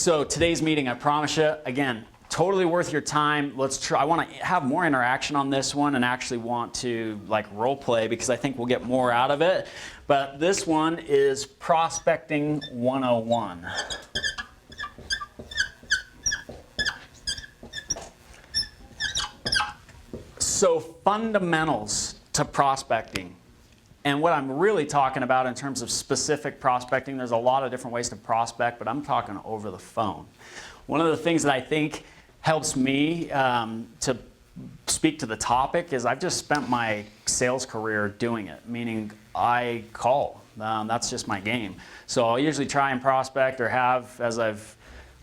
So today's meeting, I promise you, again, totally worth your time. Let's try. I want to have more interaction on this one and actually want to like role play because I think we'll get more out of it. But this one is Prospecting 101. So fundamentals to prospecting. And what I'm really talking about in terms of specific prospecting, there's a lot of different ways to prospect, but I'm talking over the phone. One of the things that I think helps me to speak to the topic is I've just spent my sales career doing it, meaning I call. That's just my game. So I'll usually try and prospect or have, as I've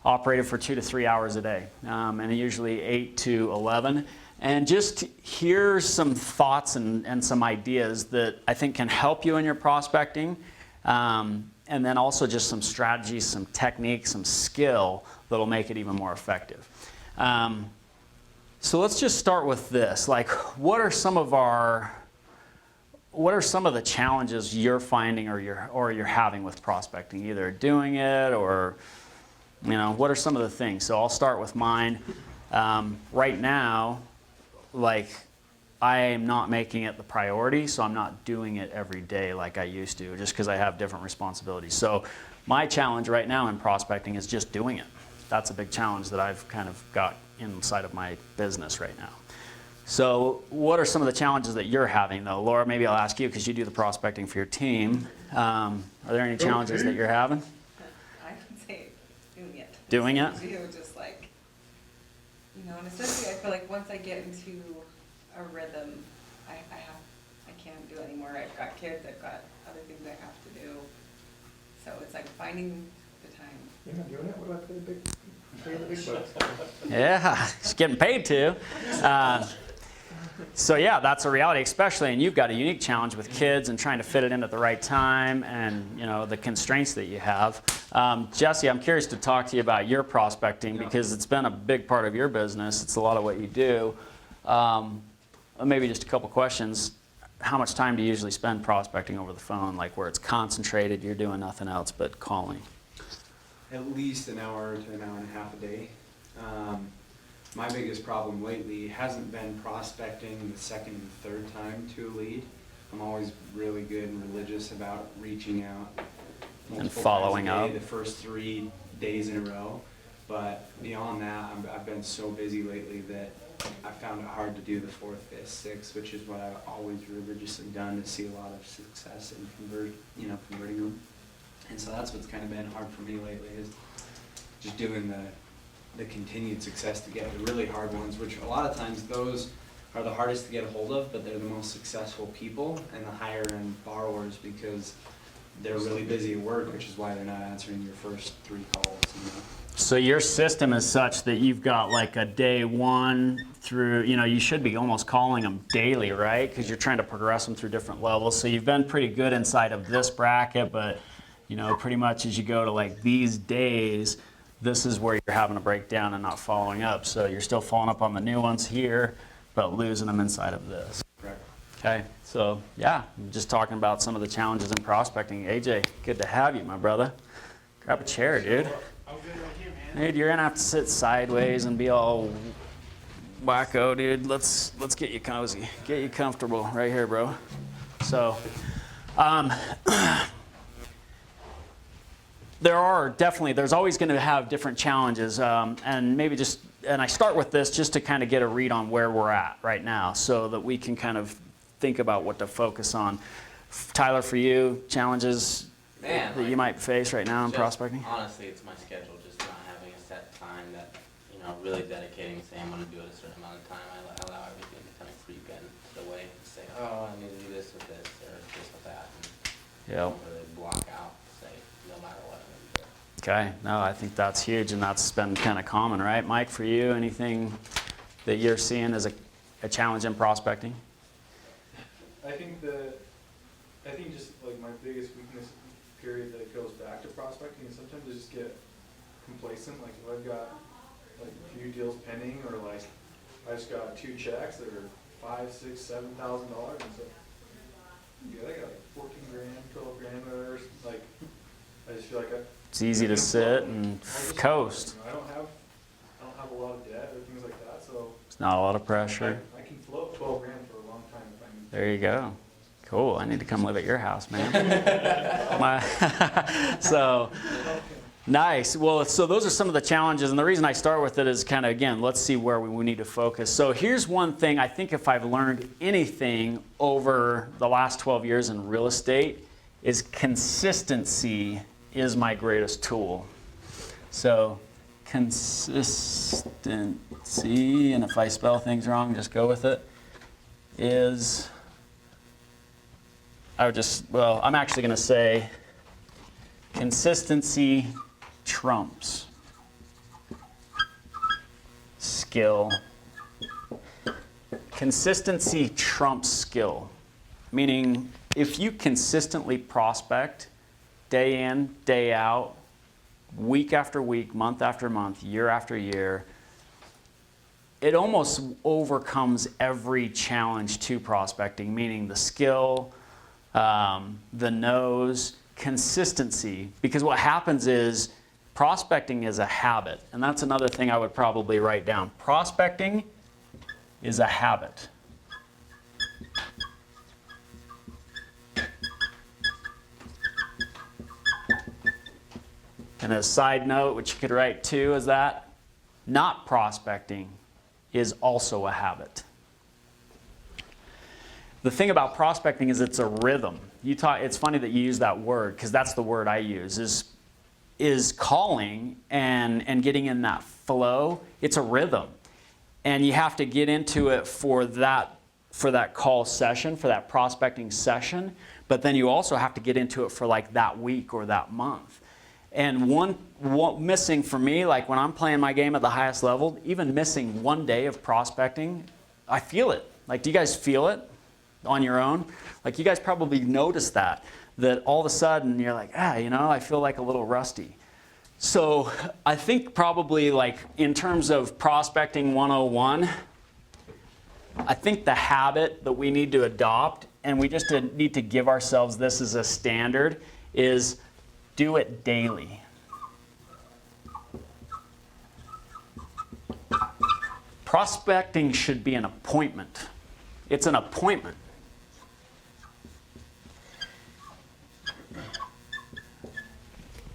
operated for 2 to 3 hours a day, and usually 8 to 11. And just here's some thoughts and some ideas that I think can help you in your prospecting. And then also just some strategies, some techniques, some skill that'll make it even more effective. So let's just start with this. Like, what are some of the challenges you're finding or you're having with prospecting, either doing it or, what are some of the things? So I'll start with mine. Right now, like, I am not making it the priority, so I'm not doing it every day like I used to, just because I have different responsibilities. So my challenge right now in prospecting is just doing it. That's a big challenge that I've kind of got inside of my business right now. So what are some of the challenges that you're having, though? Laura, maybe I'll ask you, because you do the prospecting for your team. Are there any challenges that you're having? I would say doing it. Doing it? Just like, and especially I feel like once I get into a rhythm, I can't do it anymore. I've got kids, I've got other things I have to do. So it's like finding the time. You're not doing it? What about the big bucks? Yeah, it's getting paid to. So yeah, that's a reality, especially, and you've got a unique challenge with kids and trying to fit it in at the right time and, the constraints that you have. Jesse, I'm curious to talk to you about your prospecting because it's been a big part of your business. It's a lot of what you do. Maybe just a couple questions. How much time do you usually spend prospecting over the phone, like where it's concentrated, you're doing nothing else but calling? At least an hour to an hour and a half a day. My biggest problem lately hasn't been prospecting the second and third time to a lead. I'm always really good and religious about reaching out And following times a up. day, the first 3 days in a row. But beyond that, I've been so busy lately that I found it hard to do the 4th, 5th, 6th, which is what I've always religiously done to see a lot of success in converting them. And so that's what's kind of been hard for me lately is just doing the continued success to get the really hard ones, which a lot of times those are the hardest to get a hold of, but they're the most successful people and the higher end borrowers because they're really busy at work, which is why they're not answering your first 3 calls. So your system is such that you've got like a day 1 through, you should be almost calling them daily, right? Because you're trying to progress them through different levels. So you've been pretty good inside of this bracket, but pretty much as you go to like these days, this is where you're having a breakdown and not following up. So you're still following up on the new ones here, but losing them inside of this. Correct. Okay, so yeah, I'm just talking about some of the challenges in prospecting. AJ, good to have you, my brother. Grab a chair, dude. I'm good right here, man. Dude, you're gonna have to sit sideways and be all wacko, dude. Let's get you cozy, get you comfortable right here, bro. So, there's always going to have different challenges, and maybe and I start with this just to kind of get a read on where we're at right now so that we can kind of think about what to focus on. Tyler, for you, challenges that you might face right now in prospecting? Honestly, it's my schedule, just not having a set time that, really dedicating, saying I'm going to do it a certain amount of time. I allow everything to kind of creep in the way and say, oh, I need to do this with this or this with that. And Yep. really block out, say, no matter what I'm going to do. Okay, no, I think that's huge, and that's been kind of common, right? Mike, for you, anything that you're seeing as a challenge in prospecting? I think just like my biggest weakness period that goes back to prospecting is sometimes I just get complacent. Like if I've got like a few deals pending or like I just got 2 checks that are $5,000, $6,000, $7,000 and so yeah, I got like 14 grand, 12 grand, whatever. Like I I just feel like It's easy to sit and I'll just- coast. you know, I don't have a lot of debt or things like that, so It's not a lot of pressure. I can float 12 grand for a long time if I need to. There you go. Cool. I need to come live at your house, man. So, nice. Well, so those are some of the challenges. And the reason I start with it is kind of, again, let's see where we need to focus. So here's one thing. I think if I've learned anything over the last 12 years in real estate is consistency is my greatest tool. So consistency, and if I spell things wrong, just go with it, is... I'm actually going to say consistency trumps skill. Consistency trumps skill. Meaning, if you consistently prospect day in, day out, week after week, month after month, year after year, it almost overcomes every challenge to prospecting, meaning the skill, the nose, consistency. Because what happens is prospecting is a habit. And that's another thing I would probably write down. Prospecting is a habit. And a side note, which you could write too, is that not prospecting is also a habit. The thing about prospecting is it's a rhythm. It's funny that you use that word, because that's the word I use, is calling and getting in that flow. It's a rhythm. And you have to get into it for that call session, for that prospecting session, but then you also have to get into it for like that week or that month. And one missing for me, like when I'm playing my game at the highest level, even missing one day of prospecting, I feel it. Like, do you guys feel it on your own? Like, you guys probably noticed that all of a sudden you're like, I feel like a little rusty. So I think probably like in terms of prospecting 101, I think the habit that we need to adopt, and we just need to give ourselves this as a standard, is do it daily. Prospecting should be an appointment. It's an appointment.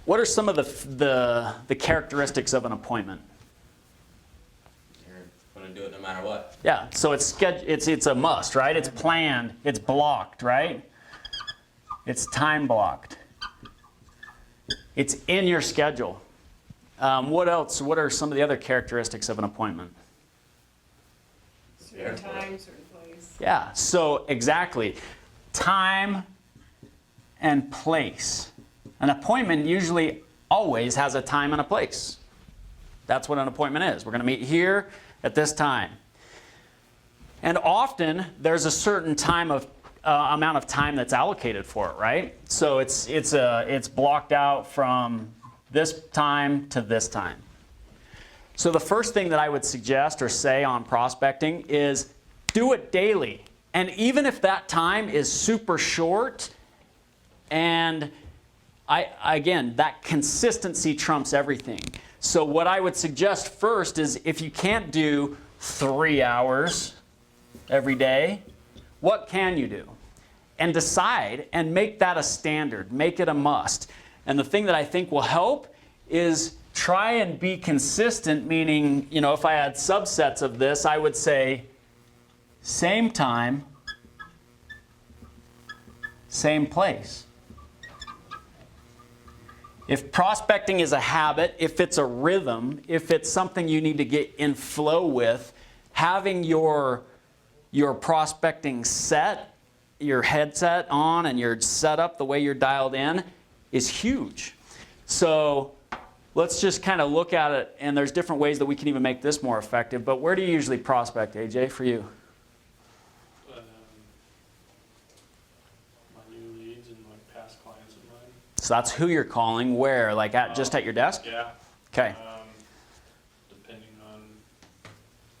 What are some of the characteristics of an appointment? You're gonna do it no matter what. Yeah, so it's a must, right? It's planned, it's blocked, right? It's time blocked. It's in your schedule. What else? What are some of the other characteristics of an appointment? Certain time, certain place. Yeah, so exactly. Time and place. An appointment usually always has a time and a place. That's what an appointment is. We're going to meet here at this time. And often there's a certain amount of time that's allocated for it, right? So it's blocked out from this time to this time. So the first thing that I would suggest or say on prospecting is do it daily. And even if that time is super short, and again, that consistency trumps everything. So what I would suggest first is if you can't do 3 hours every day, what can you do? And decide and make that a standard, make it a must. And the thing that I think will help is try and be consistent, meaning, if I had subsets of this, I would say same time, same place. If prospecting is a habit, if it's a rhythm, if it's something you need to get in flow with, having your prospecting set, your headset on and your setup, the way you're dialed in, is huge. So let's just kind of look at it, and there's different ways that we can even make this more effective. But where do you usually prospect, AJ, for you? My new leads and like past clients of mine. So that's who you're calling. Where? Like just at your desk? Yeah. Okay. Depending on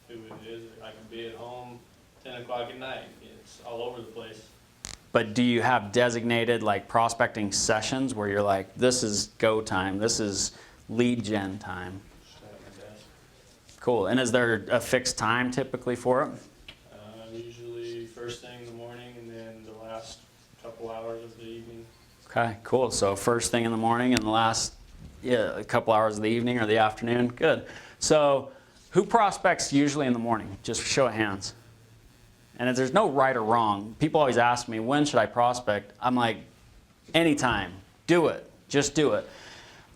who it is, I can be at home 10 o'clock at night. It's all over the place. But do you have designated like prospecting sessions where you're like, this is go time, this is lead gen time? Just at my desk. Cool. And is there a fixed time typically for it? Usually first thing in the morning and then the last couple hours of the evening. Okay, cool. So first thing in the morning and the last a couple hours of the evening or the afternoon. Good. So who prospects usually in the morning? Just show of hands. And there's no right or wrong. People always ask me, when should I prospect? I'm like, anytime. Do it. Just do it.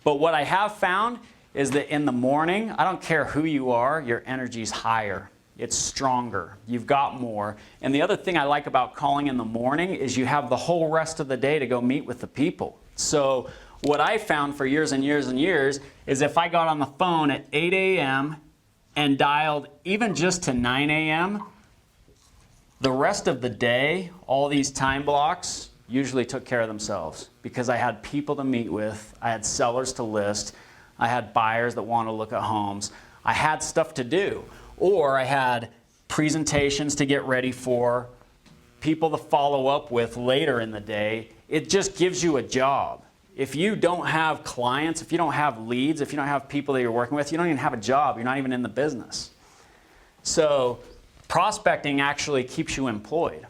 But what I have found is that in the morning, I don't care who you are, your energy's higher. It's stronger. You've got more. And the other thing I like about calling in the morning is you have the whole rest of the day to go meet with the people. So what I found for years and years and years is if I got on the phone at 8 a.m. and dialed even just to 9 a.m., the rest of the day, all these time blocks usually took care of themselves because I had people to meet with, I had sellers to list, I had buyers that want to look at homes, I had stuff to do, or I had presentations to get ready for, people to follow up with later in the day. It just gives you a job. If you don't have clients, if you don't have leads, if you don't have people that you're working with, you don't even have a job, you're not even in the business. So prospecting actually keeps you employed.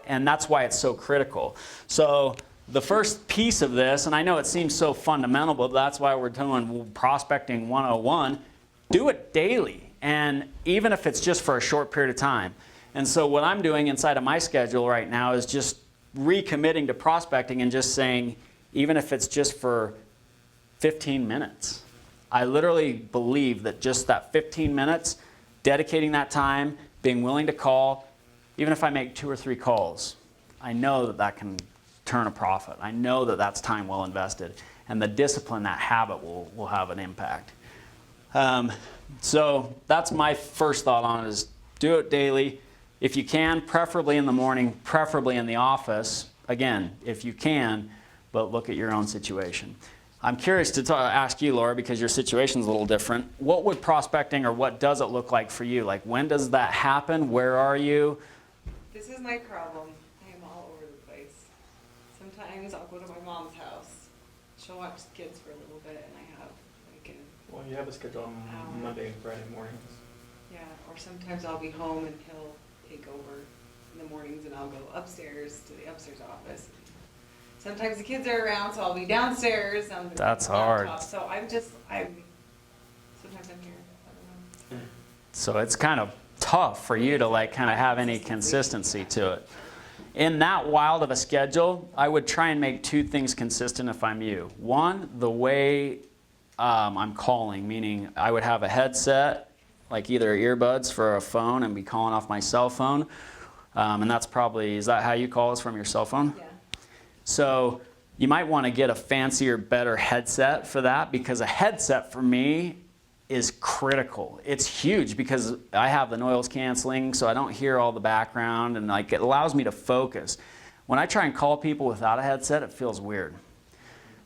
And that's why it's so critical. So the first piece of this, and I know it seems so fundamental, but that's why we're doing Prospecting 101, do it daily. And even if it's just for a short period of time. And so what I'm doing inside of my schedule right now is just recommitting to prospecting and just saying, even if it's just for 15 minutes. I literally believe that just that 15 minutes, dedicating that time, being willing to call, even if I make 2 or 3 calls, I know that that can turn a profit. I know that that's time well invested. And the discipline, that habit will have an impact. So that's my first thought on it is do it daily. If you can, preferably in the morning, preferably in the office. Again, if you can, but look at your own situation. I'm curious to ask you, Laura, because your situation's a little different. What would prospecting or what does it look like for you? Like when does that happen? Where are you? This is my problem. I am all over the place. Sometimes I'll go to my mom's house. She'll watch the kids for a little bit and I have like a, Well, you have a schedule on Monday and Friday mornings. yeah, or sometimes I'll be home and he'll take over in the mornings and I'll go upstairs to the upstairs office. Sometimes the kids are around, so I'll be downstairs on the That's laptop. hard. So sometimes I'm here, I don't know. So it's kind of tough for you to like kind of have any consistency to it. In that wild of a schedule, I would try and make 2 things consistent if I'm you. One, the way I'm calling, meaning I would have a headset, like either earbuds for a phone and be calling off my cell phone. And that's probably, is that how you call us, from your cell phone? Yeah. So you might want to get a fancier, better headset for that, because a headset for me is critical. It's huge because I have the noise canceling, so I don't hear all the background, and like it allows me to focus. When I try and call people without a headset, it feels weird.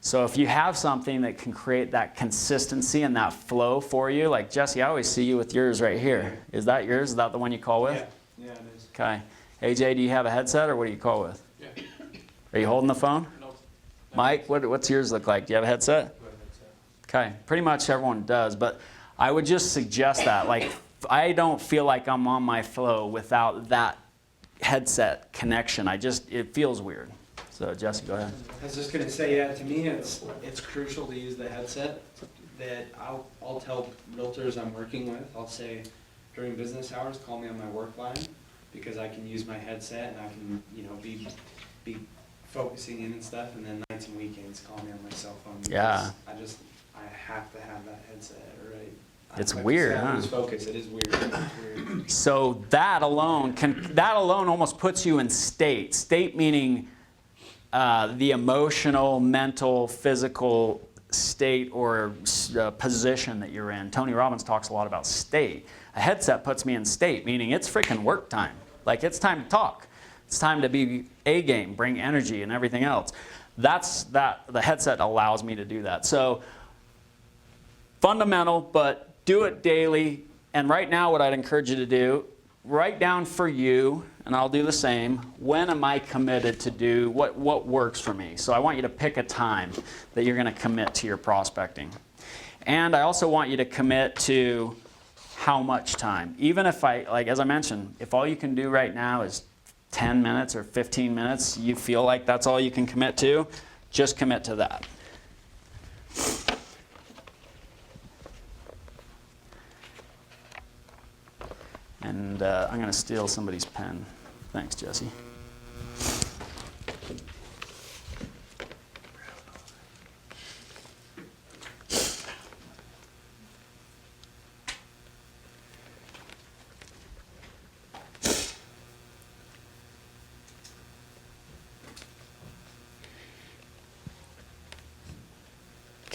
So if you have something that can create that consistency and that flow for you, like Jesse, I always see you with yours right here. Is that yours? Is that the one you call with? Yeah, it is. Okay. AJ, do you have a headset or what do you call with? Yeah. Are you holding the phone? Nope. Mike, what's yours look like? Do you have a headset? Okay, pretty much everyone does, but I would just suggest that. Like, I don't feel like I'm on my flow without that headset connection. It feels weird. So Jesse, go ahead. I was just gonna say, yeah, to me, it's crucial to use the headset. That I'll tell realtors I'm working with, I'll say, during business hours, call me on my work line, because I can use my headset and I can, be focusing in and stuff, and then nights and weekends, call me on my cell phone. Yeah. Because I have to have that headset, right? It's Like I weird, said, I huh? lose focus, it is weird, it's weird. So that alone almost puts you in state. State meaning the emotional, mental, physical state or position that you're in. Tony Robbins talks a lot about state. A headset puts me in state, meaning it's freaking work time. Like it's time to talk. It's time to be A game, bring energy and everything else. The headset allows me to do that. So fundamental, but do it daily. And right now what I'd encourage you to do, write down for you, and I'll do the same. When am I committed to do what works for me? So I want you to pick a time that you're going to commit to your prospecting. And I also want you to commit to how much time. Even if as I mentioned, if all you can do right now is 10 minutes or 15 minutes, you feel like that's all you can commit to, just commit to that. And I'm going to steal somebody's pen. Thanks, Jesse.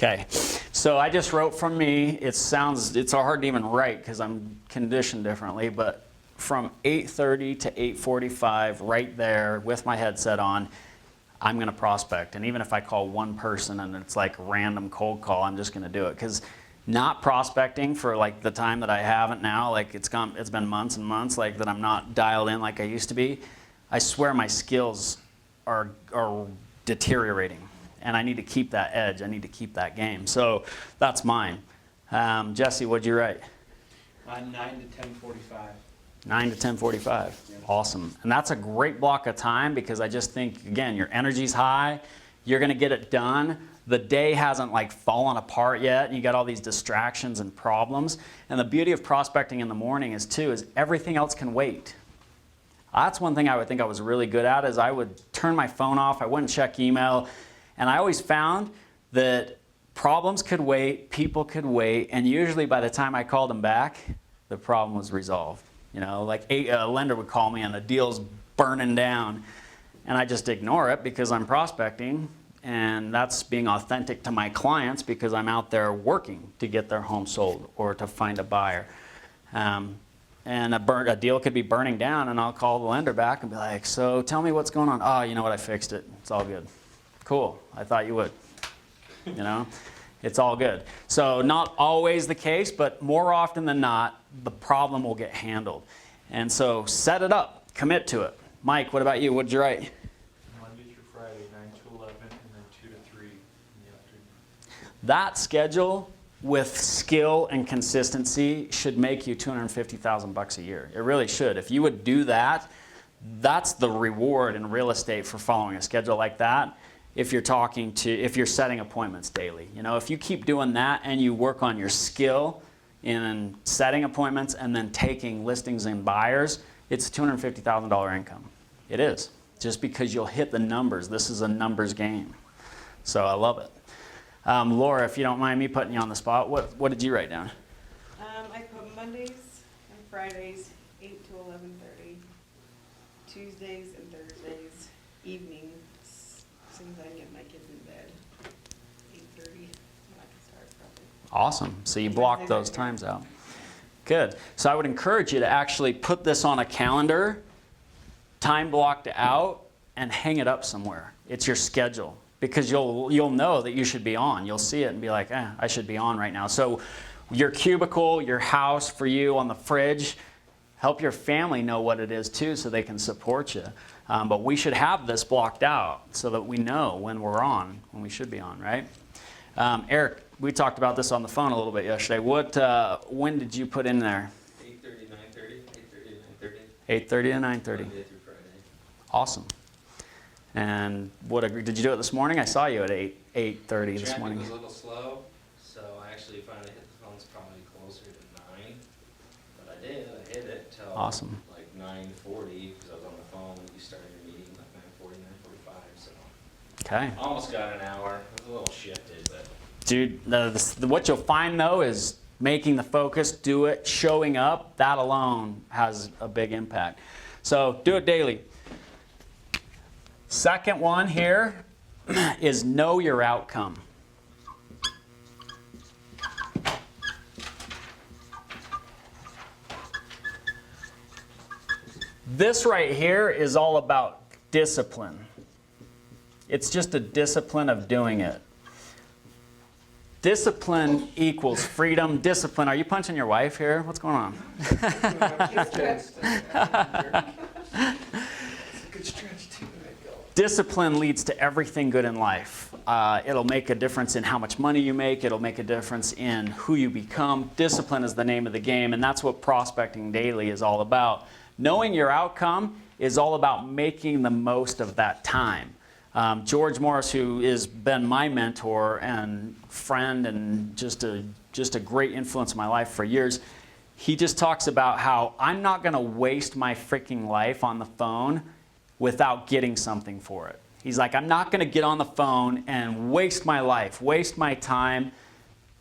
Okay, so I just wrote from me. It's hard to even write because I'm conditioned differently, but from 8:30 to 8:45, right there with my headset on, I'm going to prospect. And even if I call one person and it's like a random cold call, I'm just going to do it. Because not prospecting for like the time that I haven't now, like it's been months and months, like that I'm not dialed in like I used to be. I swear my skills are deteriorating. And I need to keep that edge. I need to keep that game. So that's mine. Jesse, what'd you write? 9 to 10:45. 9 to 10:45. Yeah. Awesome. And that's a great block of time because I just think, again, your energy's high. You're going to get it done. The day hasn't like fallen apart yet. And you got all these distractions and problems. And the beauty of prospecting in the morning is everything else can wait. That's one thing I would think I was really good at is I would turn my phone off. I wouldn't check email. And I always found that problems could wait, people could wait, and usually by the time I called them back, the problem was resolved. You know, like a lender would call me and the deal's burning down, and I just ignore it because I'm prospecting, and that's being authentic to my clients because I'm out there working to get their home sold or to find a buyer. And a deal could be burning down, and I'll call the lender back and be like, so tell me what's going on. Oh, you know what, I fixed it. It's all good. Cool, I thought you would. You know, it's all good. So not always the case, but more often than not, the problem will get handled. And so set it up, commit to it. Mike, what about you? What did you write? Monday through Friday, 9 to 11, and then 2 to 3 in the afternoon. That schedule with skill and consistency should make you $250,000 a year. It really should. If you would do that, that's the reward in real estate for following a schedule like that. If you're setting appointments daily. You know, if you keep doing that and you work on your skill in setting appointments and then taking listings and buyers, it's a $250,000 income. It is. Just because you'll hit the numbers. This is a numbers game. So I love it. Laura, if you don't mind me putting you on the spot, what did you write down? I put Mondays and Fridays, 8 to 11:30, Tuesdays and Thursdays, evenings, as soon as I get my kids in bed, 8:30, I can start probably. Awesome. So you block those times out. Good. So I would encourage you to actually put this on a calendar, time blocked out, and hang it up somewhere. It's your schedule. Because you'll know that you should be on. You'll see it and be like, I should be on right now. So your cubicle, your house for you on the fridge, help your family know what it is too so they can support you. But we should have this blocked out so that we know when we're on, when we should be on, right? Eric, we talked about this on the phone a little bit yesterday. When did you put in there? 8:30 to 9:30, 8:30 to 9:30. 8:30 to 9:30. Monday through Friday. Awesome. And did you do it this morning? I saw you at 8:30 this morning. Traffic was a little slow, so I actually finally hit the phones probably closer to 9. But I hit it till Awesome. like 9:40 because I was on the phone when you started your meeting, like 9:40, 9:45. So Okay. almost got an hour. It was a little shifted, but Dude, what you'll find though is making the focus, do it, showing up, that alone has a big impact. So do it daily. Second one here is know your outcome. This right here is all about discipline. It's just a discipline of doing it. Discipline equals freedom. Discipline. Are you punching your wife here? What's going on? Good stretch too. Discipline leads to everything good in life. It'll make a difference in how much money you make. It'll make a difference in who you become. Discipline is the name of the game, and that's what prospecting daily is all about. Knowing your outcome is all about making the most of that time. George Morris, who has been my mentor and friend and just a great influence in my life for years, he just talks about how I'm not going to waste my freaking life on the phone without getting something for it. He's like, I'm not going to get on the phone and waste my life, waste my time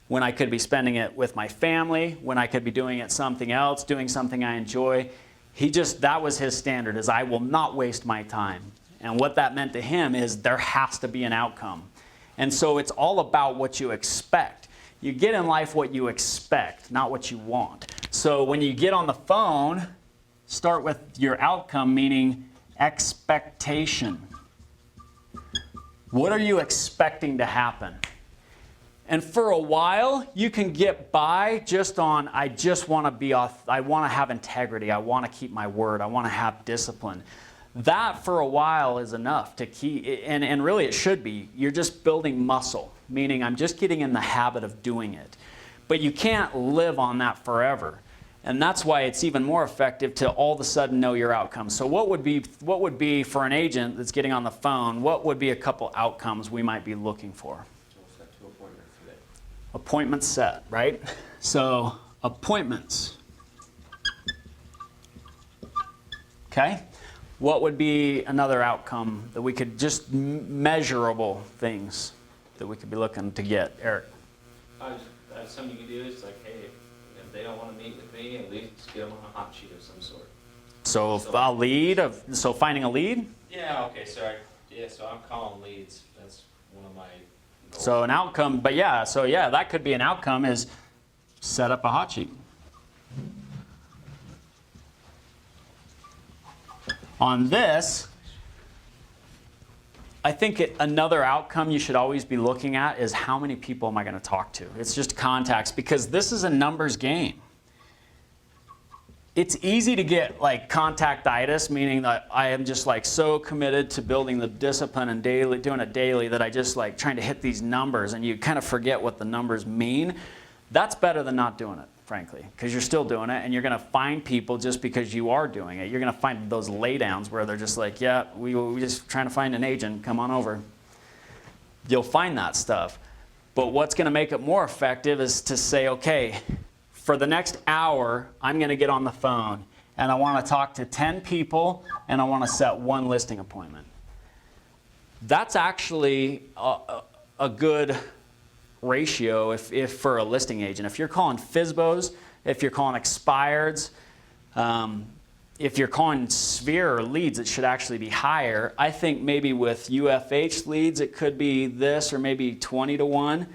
when I could be spending it with my family, when I could be doing it something else, doing something I enjoy. That was his standard, is I will not waste my time. And what that meant to him is there has to be an outcome. And so it's all about what you expect. You get in life what you expect, not what you want. So when you get on the phone, start with your outcome, meaning expectation. What are you expecting to happen? And for a while, you can get by just on, I want to have integrity. I want to keep my word. I want to have discipline. That for a while is enough to keep, and really it should be. You're just building muscle, meaning I'm just getting in the habit of doing it. But you can't live on that forever. And that's why it's even more effective to all of a sudden know your outcomes. So what would be for an agent that's getting on the phone, what would be a couple outcomes we might be looking for? Set 2 appointments today. Appointments set, right? So appointments. Okay? What would be another outcome that we could just measurable things that we could be looking to get, Eric? Something you can do is like, hey, if they don't want to meet with me, at least get them on a hot sheet of some sort. So finding a lead? Yeah, okay, so I'm calling leads. That's one of my goals. So an outcome, that could be an outcome is set up a hot sheet. On this, I think another outcome you should always be looking at is how many people am I going to talk to? It's just contacts, because this is a numbers game. It's easy to get like contactitis, meaning that I am just like so committed to building the discipline and doing it daily that I just like trying to hit these numbers, and you kind of forget what the numbers mean. That's better than not doing it, frankly, because you're still doing it, and you're going to find people just because you are doing it. You're going to find those laydowns where they're just like, yeah, we just trying to find an agent, come on over. You'll find that stuff. But what's going to make it more effective is to say, okay, for the next hour, I'm going to get on the phone, and I want to talk to 10 people, and I want to set 1 listing appointment. That's actually a good ratio if for a listing agent. If you're calling FSBOs, if you're calling expireds, if you're calling sphere or leads, it should actually be higher. I think maybe with UFH leads, it could be this or maybe 20 to 1.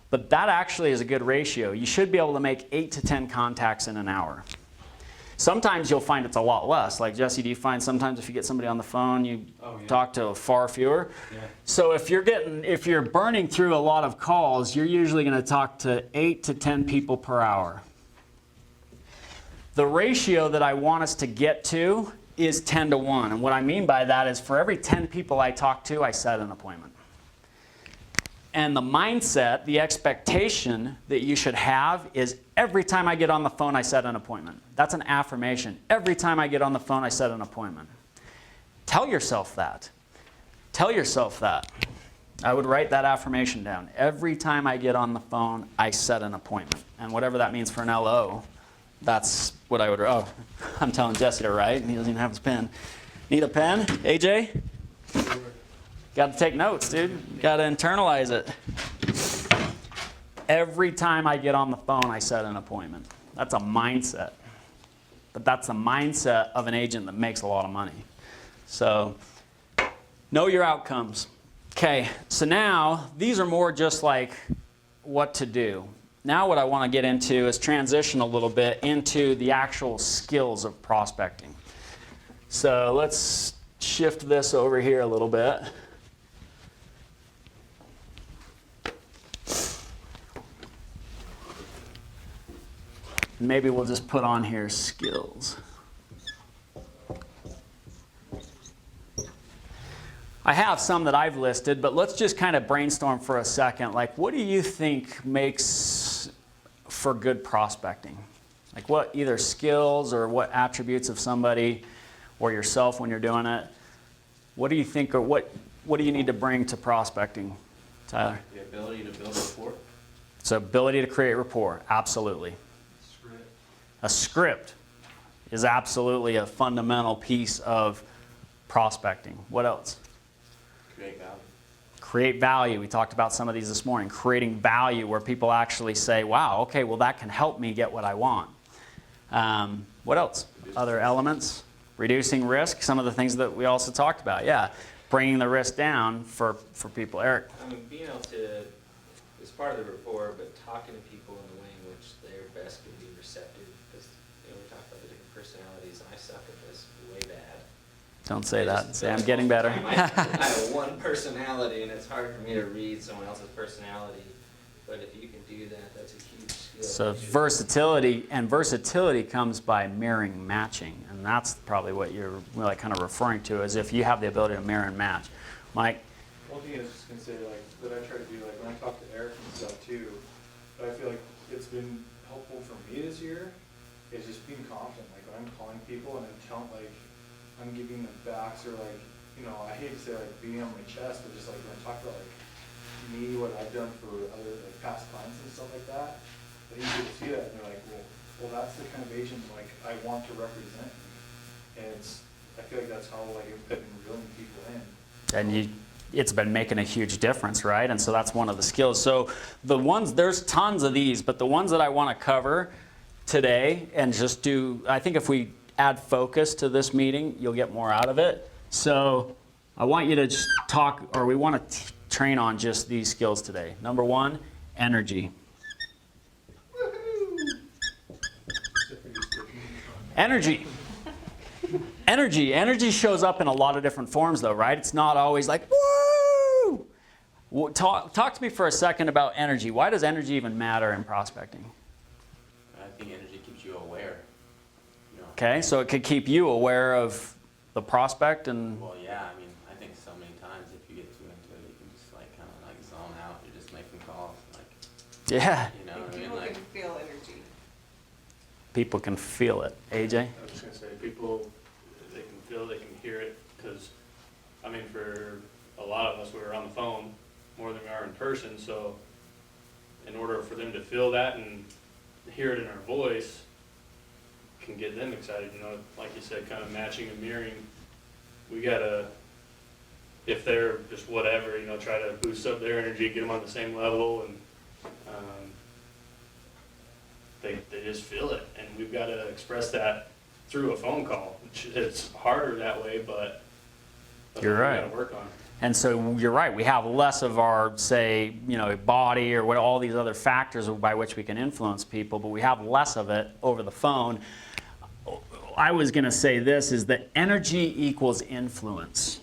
But that actually is a good ratio. You should be able to make 8 to 10 contacts in an hour. Sometimes you'll find it's a lot less. Like Jesse, do you find sometimes if you get somebody on the phone, you talk to far fewer? Yeah. So if you're burning through a lot of calls, you're usually going to talk to 8 to 10 people per hour. The ratio that I want us to get to is 10 to 1. And what I mean by that is for every 10 people I talk to, I set an appointment. And the mindset, the expectation that you should have is every time I get on the phone, I set an appointment. That's an affirmation. Every time I get on the phone, I set an appointment. Tell yourself that. Tell yourself that. I would write that affirmation down. Every time I get on the phone, I set an appointment. And whatever that means for an LO, that's what I would write. Oh, I'm telling Jesse to write, and he doesn't even have his pen. Need a pen, AJ? Got to take notes, dude. Got to internalize it. Every time I get on the phone, I set an appointment. That's a mindset. But that's the mindset of an agent that makes a lot of money. So, know your outcomes. Okay, so now these are more just like what to do. Now what I want to get into is transition a little bit into the actual skills of prospecting. So let's shift this over here a little bit. Maybe we'll just put on here skills. I have some that I've listed, but let's just kind of brainstorm for a second. Like, what do you think makes for good prospecting? Like, what either skills or what attributes of somebody or yourself when you're doing it? What do you think, or what do you need to bring to prospecting, Tyler? The ability to build rapport. So, ability to create rapport, absolutely. Script. A script is absolutely a fundamental piece of prospecting. What else? Create value. Create value. We talked about some of these this morning. Creating value where people actually say, wow, okay, well, that can help me get what I want. What else? Other elements? Reducing risk. Some of the things that we also talked about. Yeah. Bringing the risk down for people. Eric? I mean, being able to, it's part of the rapport, but talking to people in the way in which they're best going to be receptive, because, we talk about the different personalities, and I suck at this way bad. Don't say I that. just Say, feel I'm like getting all the better. time I have one personality, and it's hard for me to read someone else's personality. But if you can do that, that's a huge skill. So versatility comes by mirroring matching, and that's probably what you're really kind of referring to, is if you have the ability to mirror and match. Mike? One thing I was just gonna say, like, that I try to do, like, when I talk to Eric and stuff too, but I feel like it's been helpful for me this year, is just being confident. Like, when I'm calling people and I'm telling, like, I'm giving them facts, or like, I hate to say like being on my chest, but just like when I talk about like me, what I've done for other like past clients and stuff like that, they usually see that and they're like, well, that's the kind of agent like I want to represent. And I feel like that's how like I've been reeling people in. And it's been making a huge difference, right? And so that's one of the skills. So there's tons of these, but the ones that I want to cover today and just I think if we add focus to this meeting, you'll get more out of it. So I want you to just we want to train on just these skills today. Number one, energy. Energy. Energy shows up in a lot of different forms though, right? It's not always like, woo! Talk to me for a second about energy. Why does energy even matter in prospecting? I think energy keeps you aware. Okay, so it could keep you aware of the prospect and... Well, yeah, I mean, I think so many times if you get too into it, you can just like kind of like zone out. You're just making calls, like, Yeah. you know And what I mean? people Like, can feel energy. People can feel it. AJ? I was just gonna say, people, they can feel, they can hear it, because, I mean, for a lot of us, we were on the phone more than we are in person, so in order for them to feel that and hear it in our voice, can get them excited, like you said, kind of matching and mirroring. We gotta, if they're just whatever, try to boost up their energy, get them on the same level, and they just feel it, and we've got to express that through a phone call. It's harder that way, but that's You're what right. we gotta work on. And so you're right, we have less of our, say, body or all these other factors by which we can influence people, but we have less of it over the phone. I was going to say this, is that energy equals influence.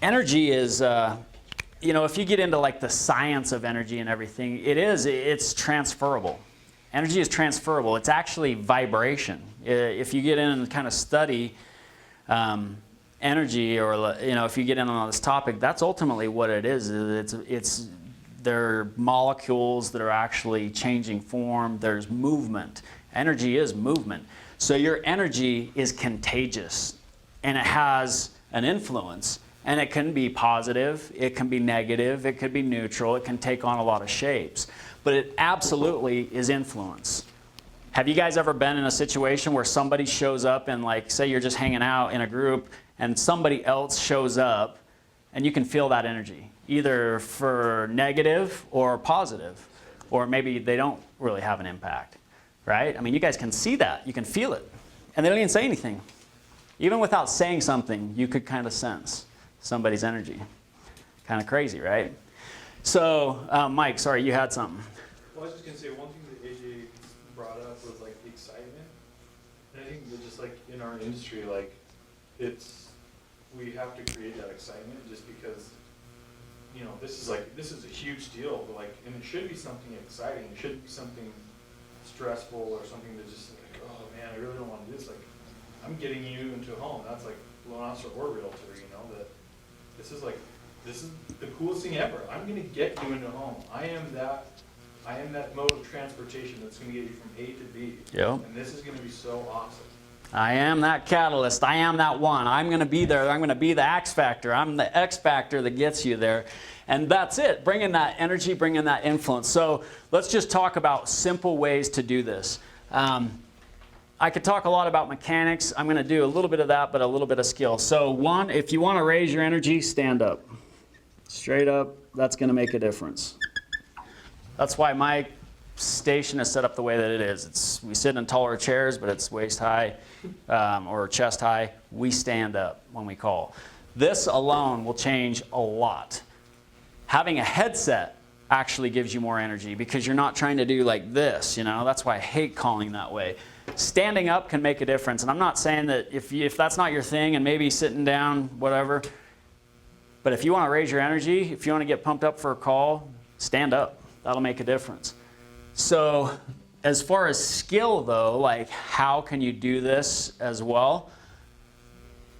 Energy is, if you get into like the science of energy and everything, it's transferable. Energy is transferable. It's actually vibration. If you get in and kind of study energy, or if you get in on this topic, that's ultimately what it is. They're molecules that are actually changing form. There's movement. Energy is movement. So your energy is contagious, and it has an influence. And it can be positive, it can be negative, it could be neutral, it can take on a lot of shapes. But it absolutely is influence. Have you guys ever been in a situation where somebody shows up and, like, say you're just hanging out in a group and somebody else shows up and you can feel that energy, either for negative or positive, or maybe they don't really have an impact, right? I mean, you guys can see that, you can feel it, and they don't even say anything. Even without saying something, you could kind of sense somebody's energy. Kind of crazy, right? So, Mike, sorry, you had something. Well, I was just gonna say, one thing that AJ brought up was like the excitement. And I think that just like in our industry, like we have to create that excitement, just because, this is a huge deal, but like, and it should be something exciting. It shouldn't be something stressful or something that just like, oh man, I really don't want to do this. Like, I'm getting you into a home. That's like loan officer or realtor, you know, that this is the coolest thing ever. I'm gonna get you into a home. I am that mode of transportation that's gonna get you from A to B. Yep. And this is gonna be so awesome. I am that catalyst. I am that one. I'm going to be there. I'm going to be the X factor. I'm the X factor that gets you there. And that's it. Bring in that energy, bring in that influence. So let's just talk about simple ways to do this. I could talk a lot about mechanics. I'm going to do a little bit of that, but a little bit of skill. So one, if you want to raise your energy, stand up. Straight up, that's going to make a difference. That's why my station is set up the way that it is. We sit in taller chairs, but it's waist high or chest high. We stand up when we call. This alone will change a lot. Having a headset actually gives you more energy because you're not trying to do like this, you know. That's why I hate calling that way. Standing up can make a difference, and I'm not saying that if that's not your thing and maybe sitting down, whatever, but if you want to raise your energy, if you want to get pumped up for a call, stand up. That'll make a difference. So as far as skill though, like how can you do this as well?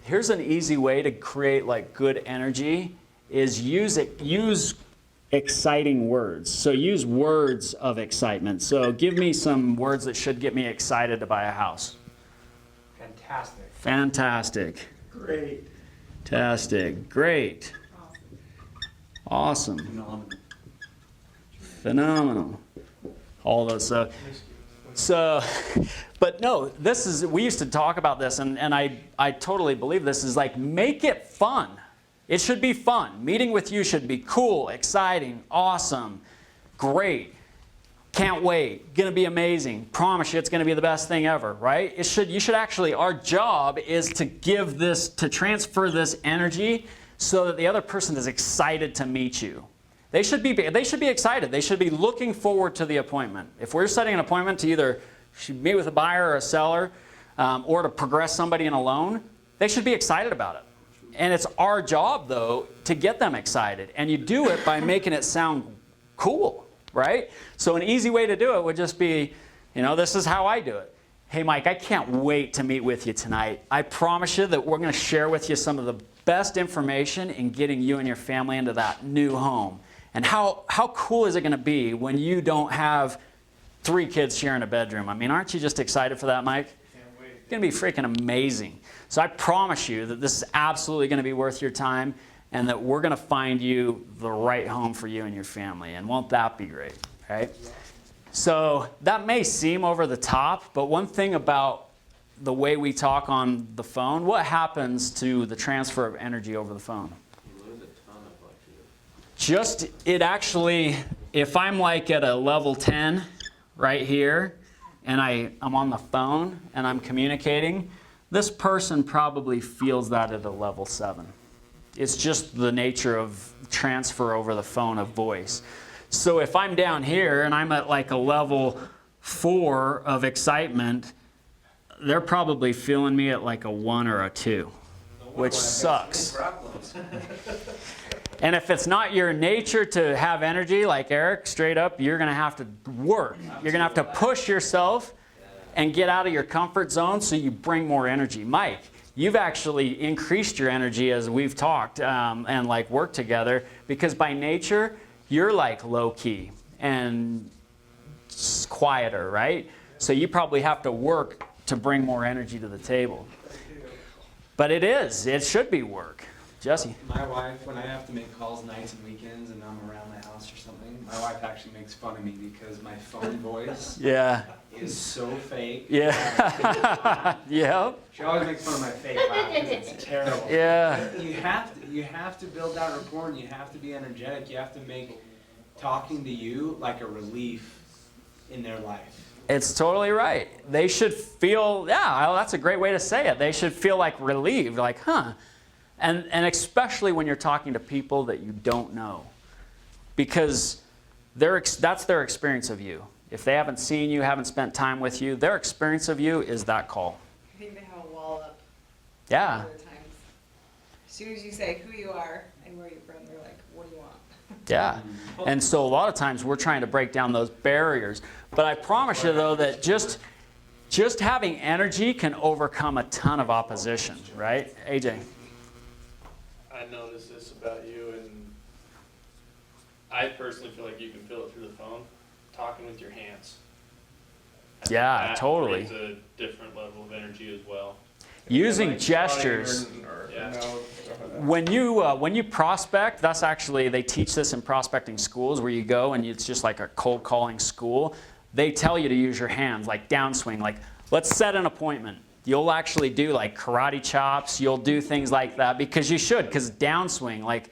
Here's an easy way to create like good energy is use exciting words. So use words of excitement. So give me some words that should get me excited to buy a house. Fantastic. Fantastic. Great. Fantastic. Great. Awesome. Phenomenal. Phenomenal. All those. But no, we used to talk about this, and I totally believe this is like, make it fun. It should be fun. Meeting with you should be cool, exciting, awesome, great. Can't wait. Gonna be amazing. Promise you it's gonna be the best thing ever, right? You should actually, our job is to transfer this energy so that the other person is excited to meet you. They should be excited. They should be looking forward to the appointment. If we're setting an appointment to either meet with a buyer or a seller or to progress somebody in a loan, they should be excited about it. And it's our job, though, to get them excited. And you do it by making it sound cool, right? So an easy way to do it would just be, this is how I do it. Hey, Mike, I can't wait to meet with you tonight. I promise you that we're going to share with you some of the best information in getting you and your family into that new home. And how cool is it going to be when you don't have 3 kids sharing a bedroom? I mean, aren't you just excited for that, Mike? Can't wait. It's going to be freaking amazing. So I promise you that this is absolutely going to be worth your time and that we're going to find you the right home for you and your family. And won't that be great, right? So that may seem over the top, but one thing about the way we talk on the phone, what happens to the transfer of energy over the phone? If I'm like at a level 10 right here, and I'm on the phone and I'm communicating, this person probably feels that at a level 7. It's just the nature of transfer over the phone of voice. So if I'm down here and I'm at like a level 4 of excitement, they're probably feeling me at like a 1 or a 2, which sucks. And if it's not your nature to have energy, like Eric, straight up, you're going to have to work. You're going to have to push yourself and get out of your comfort zone so you bring more energy. Mike, you've actually increased your energy as we've talked and like worked together because by nature, you're like low key and quieter, right? So you probably have to work to bring more energy to the table. But it should be work. Jesse. My wife, when I have to make calls nights and weekends and I'm around the house or something, my wife actually makes fun of me because my phone voice is so fake. Yeah. Yep. She always makes fun of my fake laugh because it's terrible. Yeah. You have to build that rapport and you have to be energetic. You have to make talking to you like a relief in their life. It's totally right. They should feel, that's a great way to say it. They should feel like relieved, like, huh. And especially when you're talking to people that you don't know. Because that's their experience of you. If they haven't seen you, haven't spent time with you, their experience of you is that call. I think they have a wall up. Yeah. Other times. As soon as you say who you are and where you're from, they're like, what do you want? Yeah. And so a lot of times we're trying to break down those barriers. But I promise you, though, that just just having energy can overcome a ton of opposition, right? AJ? I noticed this about you, and I personally feel like you can feel it through the phone, talking with your hands. I think Yeah, that totally. brings a different level of energy as well. Using Like gestures. nodding or Yeah. no, stuff like that. When you prospect, that's actually, they teach this in prospecting schools where you go and it's just like a cold calling school. They tell you to use your hands, like downswing, like let's set an appointment. You'll actually do like karate chops, you'll do things like that because you should, because downswing, like,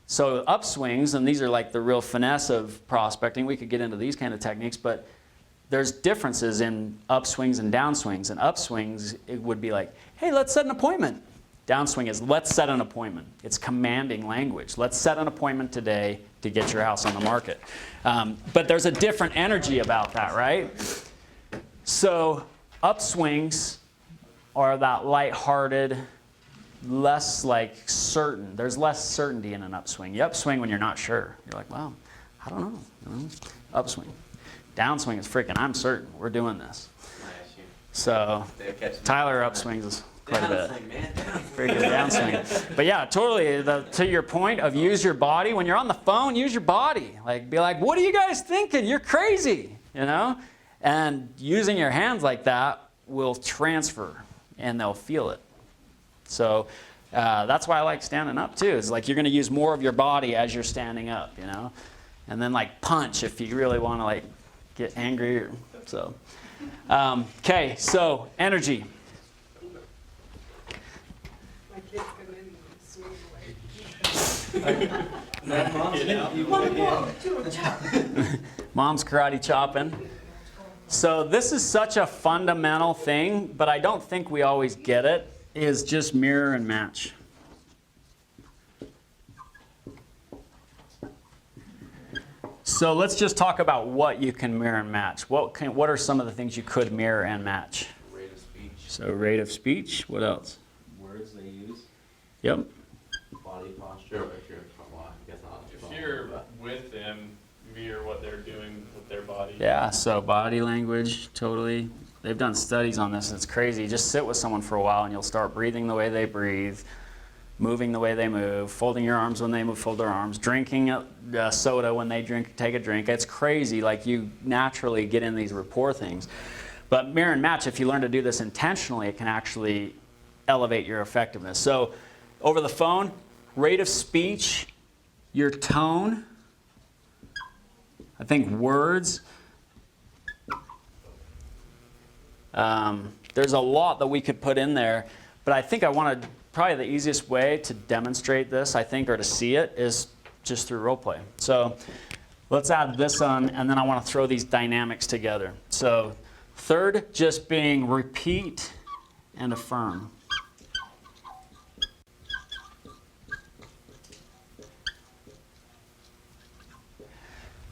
so upswings, and these are like the real finesse of prospecting. We could get into these kind of techniques, but there's differences in upswings and downswings. And upswings, it would be like, hey, let's set an appointment. Downswing is, let's set an appointment. It's commanding language. Let's set an appointment today to get your house on the market. But there's a different energy about that, right? So upswings are that lighthearted, less like certain. There's less certainty in an upswing. You upswing when you're not sure. You're like, wow, I don't know. You know? Upswing. Downswing is freaking, I'm certain. We're doing this. My issue. So They catch me Tyler all the time. upswings is quite a bit. Downswing, man, downswing. Pretty good downswing. But yeah, totally. To your point of use your body, when you're on the phone, use your body. Like, be like, what are you guys thinking? You're crazy, you know? And using your hands like that will transfer, and they'll feel it. So that's why I like standing up too. It's like you're going to use more of your body as you're standing up, you know? And then like punch if you really want to like get angry. So, okay, so energy. My kid's gonna swing away. Mom's karate chopping. So this is such a fundamental thing, but I don't think we always get it, is just mirror and match. So let's just talk about what you can mirror and match. What are some of the things you could mirror and match? Rate of speech, So rate of speech, what else? words they use, Yep. body posture, or if you're, well, I guess not. If you're with them, mirror what they're doing with their body. Yeah, so body language, totally. They've done studies on this, and it's crazy. Just sit with someone for a while, and you'll start breathing the way they breathe, moving the way they move, folding your arms when they move, fold their arms, drinking a soda when they take a drink. It's crazy. Like, you naturally get in these rapport things. But mirror and match, if you learn to do this intentionally, it can actually elevate your effectiveness. So over the phone, rate of speech, your tone, I think words. There's a lot that we could put in there, but I think probably the easiest way to demonstrate this, I think, or to see it, is just through role play. So let's add this on, and then I want to throw these dynamics together. So third, just being repeat and affirm.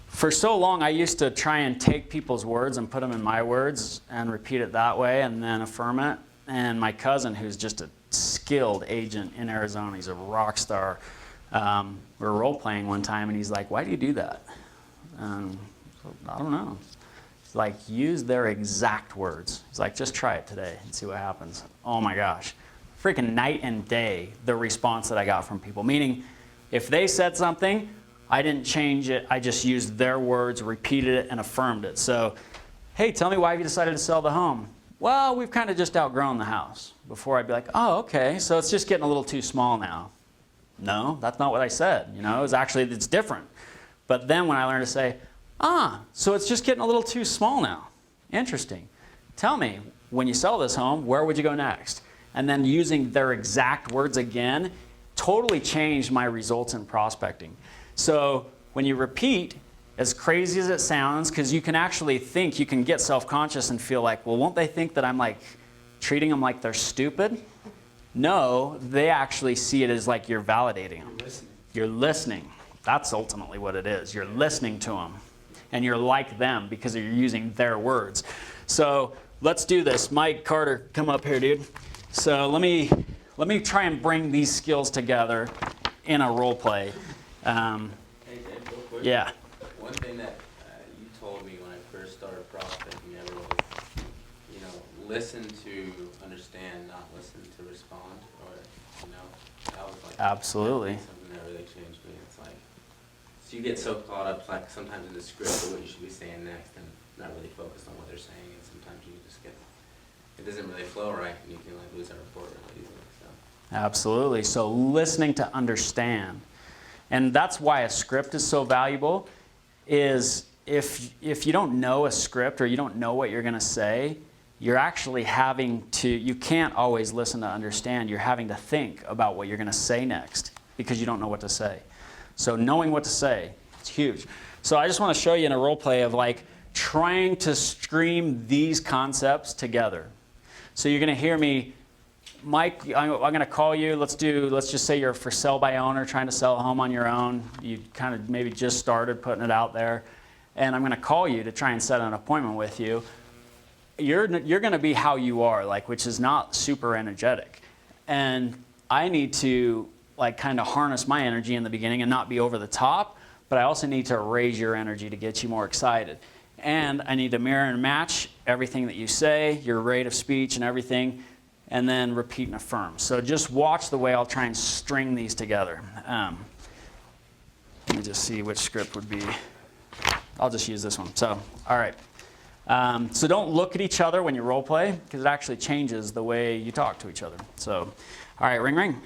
For so long, I used to try and take people's words and put them in my words and repeat it that way and then affirm it. And my cousin, who's just a skilled agent in Arizona, he's a rock star, we were role-playing one time, and he's like, why do you do that? I don't know. He's like, use their exact words. He's like, just try it today and see what happens. Oh my gosh. Freaking night and day, the response that I got from people. Meaning, if they said something, I didn't change it. I just used their words, repeated it, and affirmed it. So, hey, tell me why you decided to sell the home. Well, we've kind of just outgrown the house. Before I'd be like, oh, okay, so it's just getting a little too small now. No, that's not what I said. You know, it's different. But then when I learned to say, so it's just getting a little too small now. Interesting. Tell me, when you sell this home, where would you go next? And then using their exact words again totally changed my results in prospecting. So when you repeat, as crazy as it sounds, because you can actually think, you can get self-conscious and feel like, well, won't they think that I'm like treating them like they're stupid? No, they actually see it as like you're validating them. You're listening. That's ultimately what it is. You're listening to them. And you're like them because you're using their words. So let's do this. Mike Carter, come up here, dude. So let me try and bring these skills together in a role play. Hey, Dave, real quick. Yeah. One thing that you told me when I first started prospecting ever was, listen to understand, not listen to respond, or, you know, that was like. Absolutely. Something that really changed me. It's like, so you get so caught up, like, sometimes in the script of what you should be saying next and not really focused on what they're saying, and sometimes you just get, it doesn't really flow right, and you can like lose that rapport really easily, so. Absolutely. So listening to understand. And that's why a script is so valuable, is if you don't know a script or you don't know what you're going to say, you're actually having to, you can't always listen to understand. You're having to think about what you're going to say next because you don't know what to say. So knowing what to say, it's huge. So I just want to show you in a role play of like trying to stream these concepts together. So you're going to hear me, Mike, I'm going to call you. Let's just say you're for sale by owner, trying to sell a home on your own. You kind of maybe just started putting it out there. And I'm going to call you to try and set an appointment with you. You're going to be how you are, like, which is not super energetic. And I need to like kind of harness my energy in the beginning and not be over the top, but I also need to raise your energy to get you more excited. And I need to mirror and match everything that you say, your rate of speech and everything, and then repeat and affirm. So just watch the way I'll try and string these together. Let me just see which script would be. I'll just use this one. So, all right. So don't look at each other when you role play, because it actually changes the way you talk to each other. So, all right, ring, ring.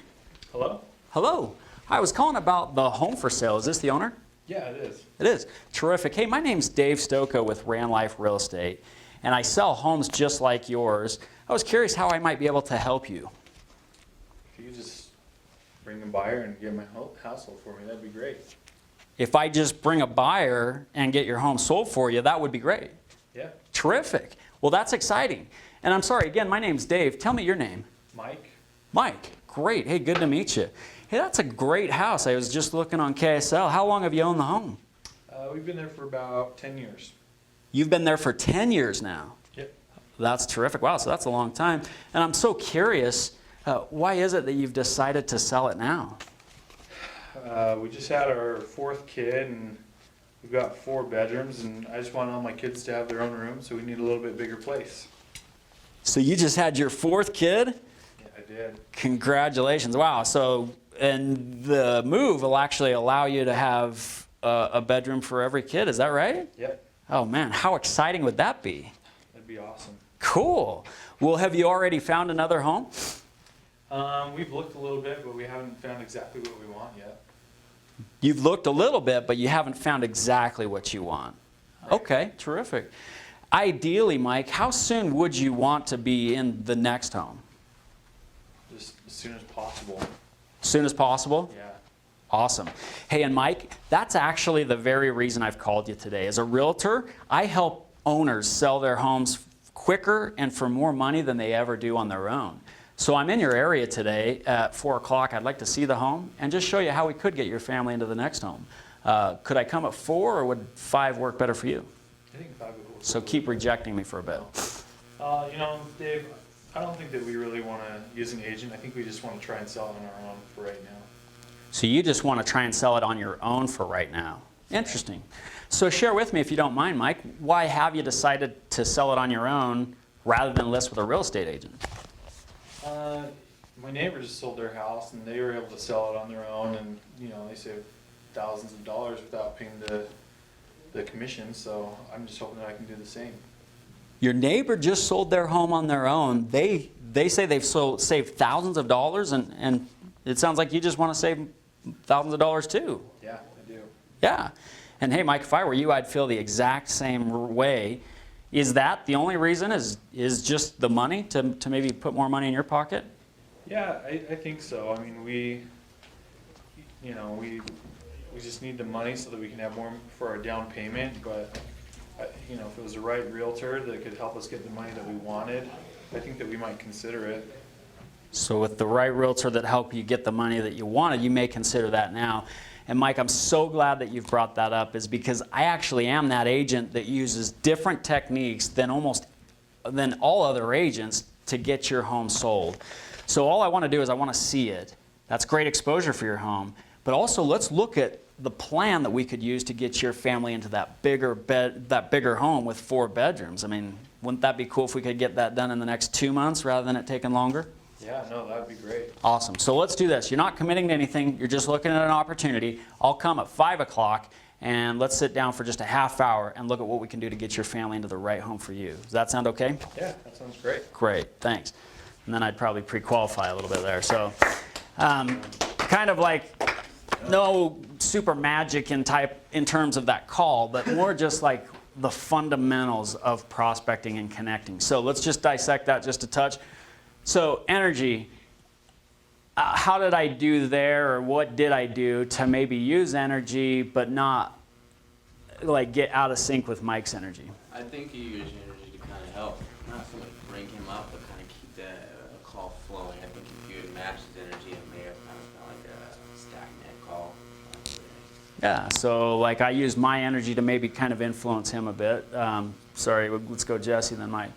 Hello? Hello. I was calling about the home for sale. Is this the owner? Yeah, it is. It is. Terrific. Hey, my name's Dave Stokoe with Ran Life Real Estate, and I sell homes just like yours. I was curious how I might be able to help you. If you just bring a buyer and get my house sold for me, that'd be great. If I just bring a buyer and get your home sold for you, that would be great. Yeah. Terrific. Well, that's exciting. And I'm sorry, again, my name's Dave. Tell me your name. Mike? Mike. Great. Hey, good to meet you. Hey, that's a great house. I was just looking on KSL. How long have you owned the home? We've been there for about 10 years. You've been there for 10 years now. Yep. That's terrific. Wow, so that's a long time. And I'm so curious, why is it that you've decided to sell it now? We just had our 4th kid, and we've got 4 bedrooms, and I just want all my kids to have their own room, so we need a little bit bigger place. So you just had your 4th kid? Yeah, I did. Congratulations. Wow. So, and the move will actually allow you to have a bedroom for every kid. Is that right? Yep. Oh, man. How exciting would that be? That'd be awesome. Cool. Well, have you already found another home? We've looked a little bit, but we haven't found exactly what we want yet. You've looked a little bit, but you haven't found exactly what you want. Okay, terrific. Ideally, Mike, how soon would you want to be in the next home? Just as soon as possible. As soon as possible? Yeah. Awesome. Hey, and Mike, that's actually the very reason I've called you today. As a realtor, I help owners sell their homes quicker and for more money than they ever do on their own. So I'm in your area today at 4 o'clock. I'd like to see the home and just show you how we could get your family into the next home. Could I come at 4, or would 5 work better for you? I think 5 would work. So keep rejecting me for a bit. You know, Dave, I don't think that we really want to use an agent. I think we just want to try and sell it on our own for right now. So you just want to try and sell it on your own for right now. Interesting. So share with me, if you don't mind, Mike, why have you decided to sell it on your own rather than list with a real estate agent? My neighbor just sold their house, and they were able to sell it on their own, and you know, they saved thousands of dollars without paying the commission. So I'm just hoping that I can do the same. Your neighbor just sold their home on their own. They say they've saved thousands of dollars, and it sounds like you just want to save thousands of dollars too. Yeah, I do. Yeah. And hey, Mike, if I were you, I'd feel the exact same way. Is that the only reason? Is just the money to maybe put more money in your pocket? Yeah, I think so. I mean, we just need the money so that we can have more for our down payment. But you know, if it was the right realtor that could help us get the money that we wanted, I think that we might consider it. So with the right realtor that helped you get the money that you wanted, you may consider that now. And Mike, I'm so glad that you've brought that up, is because I actually am that agent that uses different techniques than all other agents to get your home sold. So all I want to do is I want to see it. That's great exposure for your home. But also let's look at the plan that we could use to get your family into that bigger home with 4 bedrooms. I mean, Wouldn't that be cool if we could get that done in the next 2 months rather than it taking longer? Yeah, no, that'd be great. Awesome. So let's do this. You're not committing to anything. You're just looking at an opportunity. I'll come at 5 o'clock and let's sit down for just a half hour and look at what we can do to get your family into the right home for you. Does that sound okay? Yeah, that sounds great. Great. Thanks. And then I'd probably pre-qualify a little bit there. So kind of like no super magic in terms of that call, but more just like the fundamentals of prospecting and connecting. So let's just dissect that just a touch. So energy, how did I do there, or what did I do to maybe use energy but not like get out of sync with Mike's energy? I think you use your energy to kind of help, not so much bring him up, but kind of keep the call flowing. I think if you had matched his energy, it may have kind of felt like a stagnant call. Yeah, so like I used my energy to maybe kind of influence him a bit. Sorry, let's go Jesse, then Mike.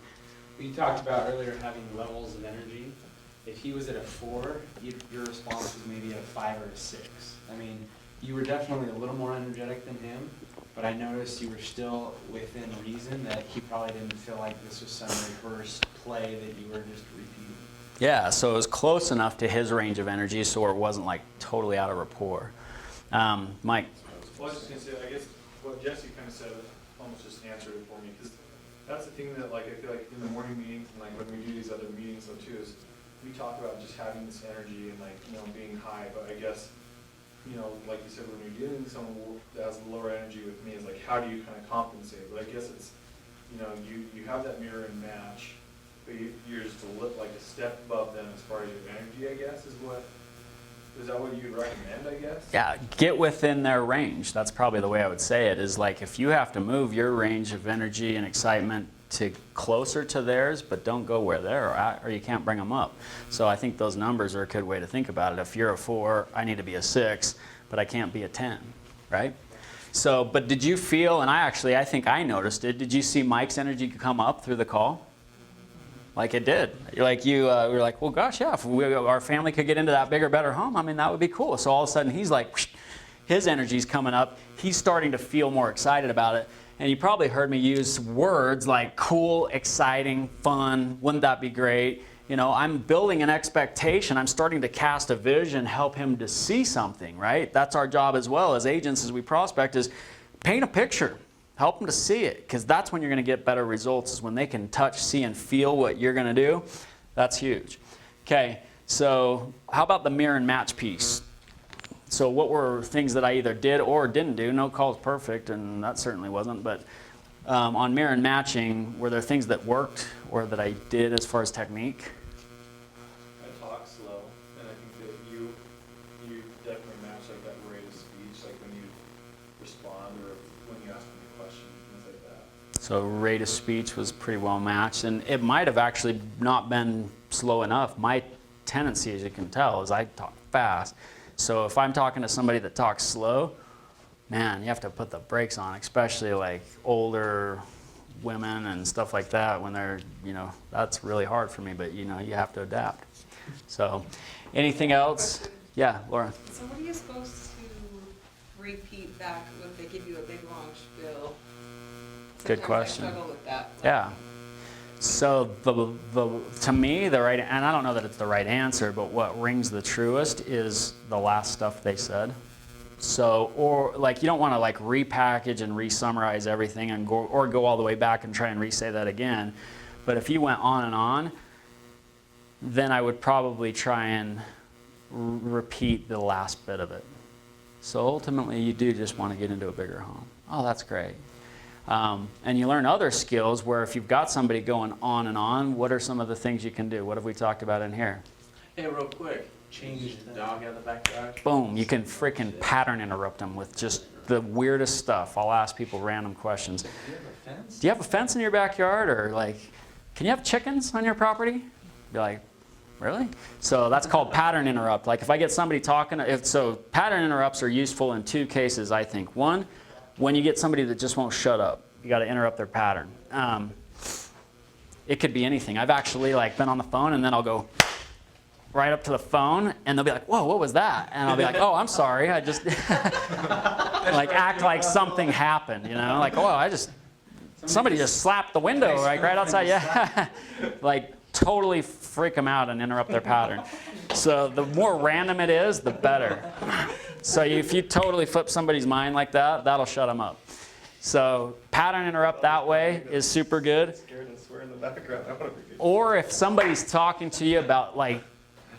We talked about earlier having levels of energy. If he was at a 4, your response was maybe at a 5 or a 6. I mean, you were definitely a little more energetic than him, but I noticed you were still within reason, that he probably didn't feel like this was some rehearsed play that you were just repeating. Yeah, so it was close enough to his range of energy so it wasn't like totally out of rapport. Mike. Well, I was just gonna say, I guess what Jesse kind of said almost just answered it for me, because that's the thing that like I feel like in the morning meetings and like when we do these other meetings though too, is we talk about just having this energy and like, you know, being high, but I guess, you know, like you said, when you're dealing with someone that has lower energy with me, is like, how do you kind of compensate? But I guess it's, you know, you have that mirror and match, but you're just like a step above them as far as your energy, I guess, is that what you'd recommend, I guess? Yeah, get within their range. That's probably the way I would say it, is like if you have to move your range of energy and excitement to closer to theirs, but don't go where they're at, or you can't bring them up. So I think those numbers are a good way to think about it. If you're a 4, I need to be a 6, but I can't be a 10, right? So, but did you feel, and I think I noticed it, did you see Mike's energy come up through the call? Like it did. Like you were like, well, gosh, yeah, if our family could get into that bigger, better home, I mean, that would be cool. So all of a sudden he's like, whoosh, his energy's coming up. He's starting to feel more excited about it. And you probably heard me use words like cool, exciting, fun. Wouldn't that be great? You know, I'm building an expectation. I'm starting to cast a vision, help him to see something, right? That's our job as well as agents as we prospect, is paint a picture. Help them to see it, because that's when you're going to get better results, is when they can touch, see, and feel what you're going to do. That's huge. Okay, so how about the mirror and match piece? So what were things that I either did or didn't do? No call is perfect, and that certainly wasn't. But on mirror and matching, were there things that worked or that I did as far as technique? I talk slow, and I think that you definitely match like that rate of speech, like when you respond or when you ask me a question, things like that. So rate of speech was pretty well matched, and it might have actually not been slow enough. My tendency, as you can tell, is I talk fast. So if I'm talking to somebody that talks slow, man, you have to put the brakes on, especially like older women and stuff like that when they're, you know, that's really hard for me, but you know, you have to adapt. So anything else? Yeah, Laura. So what are you supposed to repeat back when they give you a big long spiel? Good Sometimes question. I struggle with that. Yeah. So to me, the right, and I don't know that it's the right answer, but what rings the truest is the last stuff they said. So, or like you don't want to like repackage and re-summarize everything and go all the way back and try and re-say that again. But if you went on and on, then I would probably try and repeat the last bit of it. So ultimately, you do just want to get into a bigger home. Oh, that's great. And you learn other skills where if you've got somebody going on and on, what are some of the things you can do? What have we talked about in here? Hey, real quick, change the dog out of the backyard. Boom, you can freaking pattern interrupt them with just the weirdest stuff. I'll ask people random questions. Do you have a fence? Do you have a fence in your backyard? Or like, can you have chickens on your property? Be like, really? So that's called pattern interrupt. Like if I get somebody talking, so pattern interrupts are useful in 2 cases, I think. One, when you get somebody that just won't shut up, you got to interrupt their pattern. It could be anything. I've actually like been on the phone and then I'll go right up to the phone and they'll be like, whoa, what was that? And I'll be like, oh, I'm sorry. I just like act like something happened, you know? Like, oh, I just somebody just slapped the window right outside. Yeah, like totally freak them out and interrupt their pattern. So the more random it is, the better. So if you totally flip somebody's mind like that, that'll shut them up. So pattern interrupt that way is super good. Scared and swear in the background. That would be good. Or if somebody's talking to you about, like,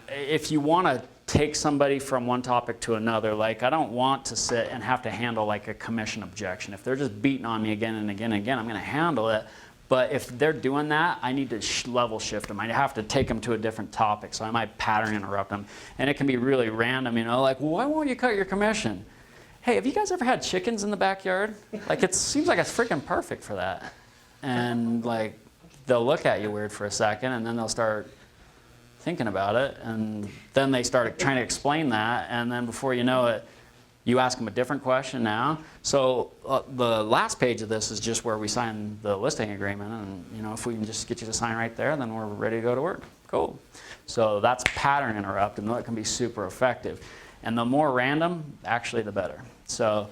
if you want to take somebody from one topic to another, like I don't want to sit and have to handle like a commission objection. If they're just beating on me again and again and again, I'm going to handle it. But if they're doing that, I need to level shift them. I have to take them to a different topic. So I might pattern interrupt them. And it can be really random, you know, like, well, why won't you cut your commission? Hey, have you guys ever had chickens in the backyard? Like, it seems like it's freaking perfect for that. And like, they'll look at you weird for a second, and then they'll start thinking about it, and then they start trying to explain that, and then before you know it, you ask them a different question now. So the last page of this is just where we sign the listing agreement, and you know, if we can just get you to sign right there, then we're ready to go to work. Cool. So that's pattern interrupt, and that can be super effective. And the more random, actually, the better. So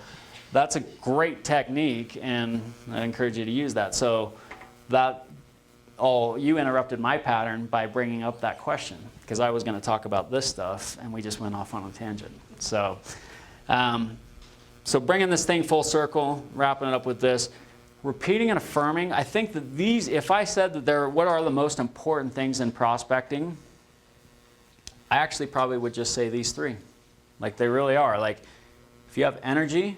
that's a great technique, and I encourage you to use that. So that, you interrupted my pattern by bringing up that question, because I was going to talk about this stuff, and we just went off on a tangent. So, so bringing this thing full circle, wrapping it up with this, repeating and affirming. I think that these, if I said that what are the most important things in prospecting, I actually probably would just say these three. Like they really are. Like if you have energy,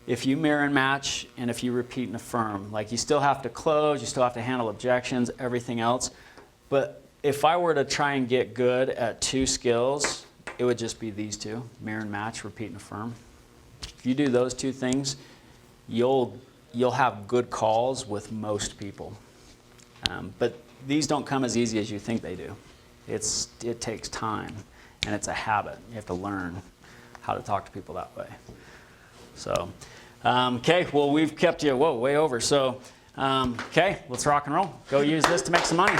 if you mirror and match, and if you repeat and affirm, like you still have to close, you still have to handle objections, everything else. But if I were to try and get good at 2 skills, it would just be these 2, mirror and match, repeat and affirm. If you do those 2 things, you'll have good calls with most people. But these don't come as easy as you think they do. It takes time, and it's a habit. You have to learn how to talk to people that way. So, okay, well, we've kept you, way over. So, okay, let's rock and roll. Go use this to make some money.